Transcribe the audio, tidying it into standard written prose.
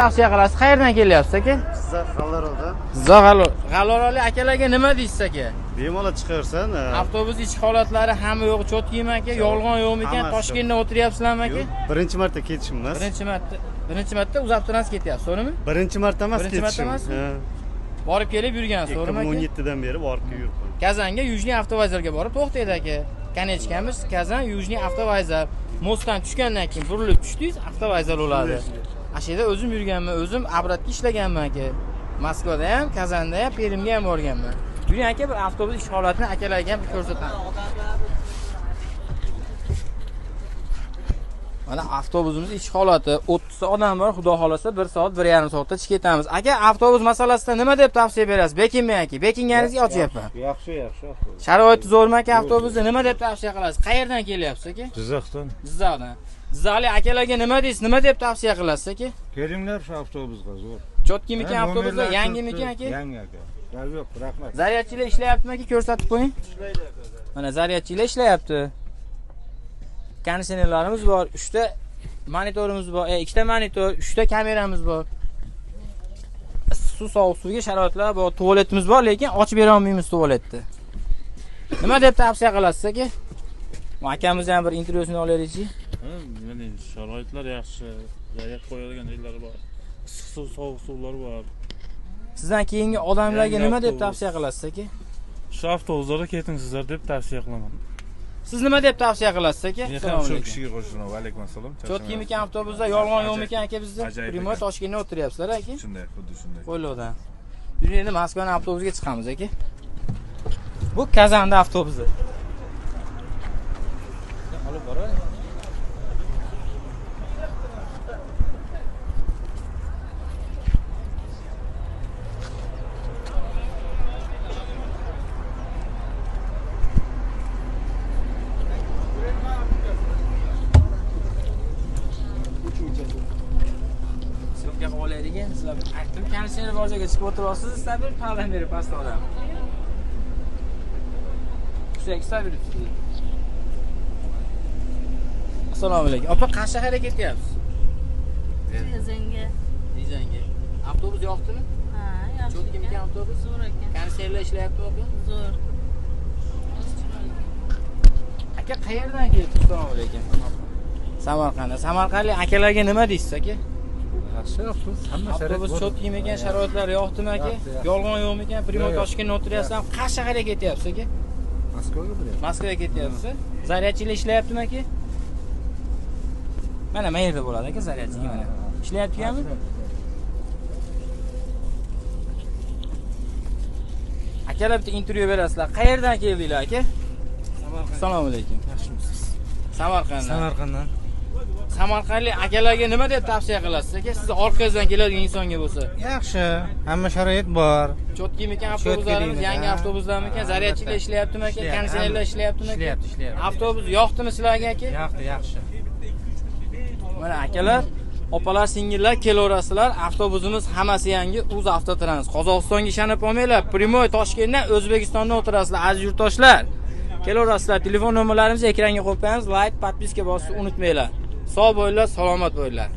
Tavsiya qilasiz. Qayerdan kelyapsiz aka? Jizzax G'aloroldan. Jizzax G'aloroli akalarga nima deysiz aka? Bemalol chiqaversan. Avtobus ichki holatlari hamma yo'q, cho'tkimi aka? Yolg'on yo'qmi ekan? Toshkentdan o'tiryapsizlarmi aka? Birinchi marta ketishim emas. Birinchi marta UzAvtotrans ketyapsiz, to'g'rimi? Birinchi marta emas ketishim. Borib kelib yurgansiz, to'g'rimi aka? 2017 dan beri borib yuribman. Kazanga Yujniy avtovazorga borib to'xtaydi aka. Kanechkamiz Kazan Yujniy avtovazor. Mostdan tushgandan keyin burilib tushdingiz, avtovazor bo'ladi. Ashida o'zim yurganman, o'zim abratga ishlaganman aka. Moskvada ham, Kazanda ham, Perimga ham borganman. Yuring aka, bir avtobus ish holatini akalarga ham ko'rsataman. Mana avtobusimiz ish holati 30 ta odam bor, xudo xolasa 1 soat, 1,5 soatda chiqib ketamiz. Aka, avtobus masalasida nima deb tavsiya berasiz? Bekinmang aka, bekinganingizga ochyapman. Yaxshi. Sharoiti zo'rmi aka avtobusda? Nima deb tavsiya qilasiz? Qayerdan kelyapsiz aka? Jizzaxdan. Jizzaxdan. Jizzaxlik akalarga nima deysiz? Nima deb tavsiya qilasiz aka? Kelinglar shu avtobusga zo'r. Cho'tkimikan avtobuslar yangimikan aka? Yangi aka. Yo'q, rahmat. Zaryadchilar ishlayaptimi aka? Ko'rsatib qo'ying. Ishlaydi aka. Mana zaryadchilar ishlayapti. Konditsionerlarimiz bor, 3 ta monitorimiz bor, 2 ta monitor, 3 ta kameramiz bor. Suv sovuq suvga sharoitlar bor, tualetimiz bor, lekin ochib bera olmaymiz tualetni. Nima deb tavsiya qilasiz aka? Akamizni ham bir intervyusini olaylik-chi. Mana sharoitlar yaxshi, zaryad qo'yadigan joylari bor. Issiq suv, sovuq suvlar bor. Sizdan keyingi odamlarga nima deb tavsiya qilasiz aka? Shu avtobuslarga ketingizlar deb tavsiya qilaman. Siz nima deb tavsiya qilasiz aka? Men ham shu kishiga qo'shilaman. Va alaykum assalom. Cho'tkimikan avtobusda yolg'on yo'qmi ekan aka bizda? Primoy Toshkentdan o'tiryapsizlar aka? Shunday, xuddi shunday. Qo'ylodan. Yuring endi Moskvaning avtobusiga chiqamiz aka. Bu Kazanda avtobusi. Olib boray. Sizlar aytdim, konditsioner bor joyga chiqib o'tirasiz, sizlar bir ta'lim berib pastda odam. Xushak sabir tuting. Assalomu alaykum. Opa, qayerga shahar ketyapsiz? Dizanga. Dizanga. Avtobus yo'qdimi? Ha, yaxshi. Cho'tkimikan avtobus Zo'r ekan. Konditsionerlar ishlayaptimi opa? Zo'r. Aka, qayerdan keldingiz? Assalomu alaykum. Samarqanddan. Samarqandlik akalarga nima deysiz aka? Yaxshi, hamma Avtobus cho'tkimi ekan, sharoitlari yo'qdimi aka? Yolg'on yo'qmi ekan? Primoy Toshkentdan o'tiryapsizlar. Qayerga shaharga ketyapsiz aka? Moskvaga boryapman. Moskvaga ketyapsiz. Zaryadchilar ishlayaptimi aka? Mana yerda bo'ladi aka zaryadchiga mana. Ishlayapti-mi? Akalar bitta intervyu berasizlar. Qayerdan keldinglar aka? Samarqand. Assalomu alaykum. Yaxshimisiz? Samarqanddan. Samarqandlik akalarga nima deb tavsiya qilasiz aka? Siz orqangizdan keladigan insonga bo'lsa. Yaxshi, hamma sharoit bor. Cho'tkimikan avtobuslarimiz, yangi avtobuslarmi ekan? Zaryadchilar ishlayaptimi aka? Konditsionerlar ishlayaptimi aka? Ishlayapti. Avtobus yo'qdimi sizlarga aka? Yo'qdi, yaxshi. Mana akalar, opalar, singillar kelaverasizlar. Avtobusimiz hammasi yangi UzAvtotrans. Qozog'istonga ishonib olmanglar. Primoy Toshkentdan O'zbekistondan o'tirasizlar, aziz yurtdoshlar. Kelaverasizlar. Telefon nomerlarimizni ekranga qo'yib qo'yamiz. Like, podpiska bosishni unutmanglar. Sog' bo'linglar, salomat bo'linglar.